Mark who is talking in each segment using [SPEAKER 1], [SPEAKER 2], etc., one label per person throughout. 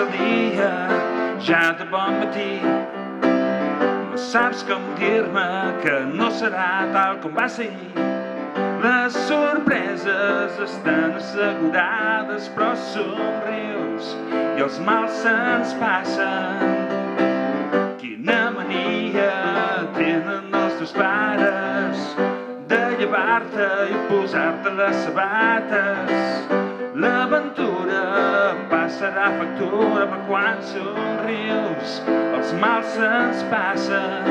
[SPEAKER 1] comença el dia, ja de bon matí. No saps com dir-me que no serà tal com va ser ahir. Les sorpreses estan assegurades, però somrius i els mals se'ns passen. Quina mania tenen els teus pares de llevar-te i posar-te les sabates. L'aventura passarà factura, però quan somrius els mals se'ns passen.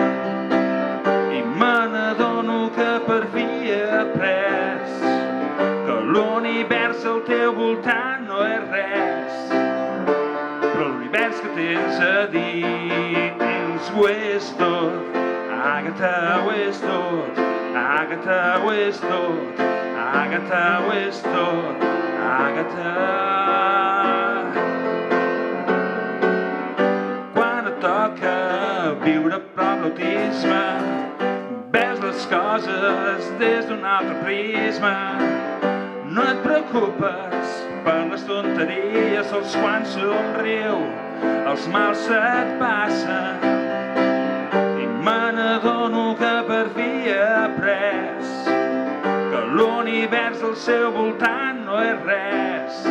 [SPEAKER 1] I me n'adono que per fi he après que l'univers al teu voltant no és res, però l'univers que tens a dins ho és tot. Àgatha, ho és tot. Àgatha, ho és tot. Àgatha, ho és tot. Àgatha. Quan et toca viure a prop l'autisme, veus les coses des d'un altre prisma. No et preocupes per les tonteries, sols quan somriu els mals se't passen. I me n'adono que per fi he après que l'univers al seu voltant no és res,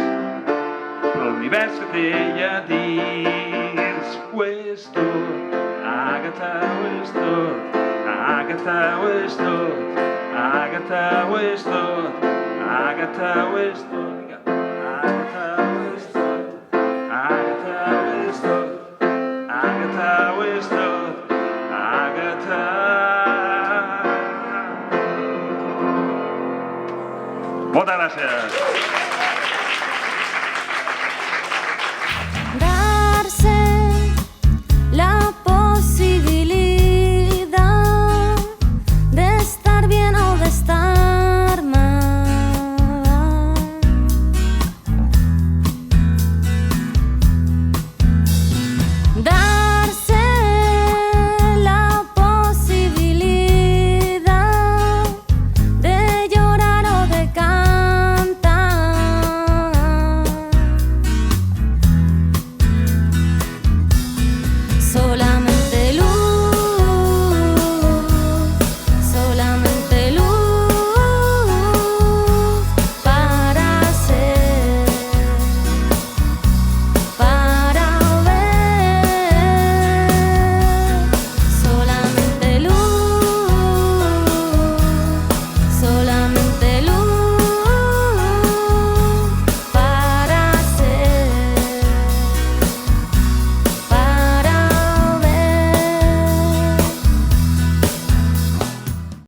[SPEAKER 1] però l'univers que té allà dins ho és tot. Àgatha, ho és tot. Àgatha, ho és tot. Àgatha, ho és tot. Àgatha, ho és tot. Àgatha, ho és tot. Àgatha, ho és tot. Àgatha, ho és tot. Àgatha. Moltes gràcies.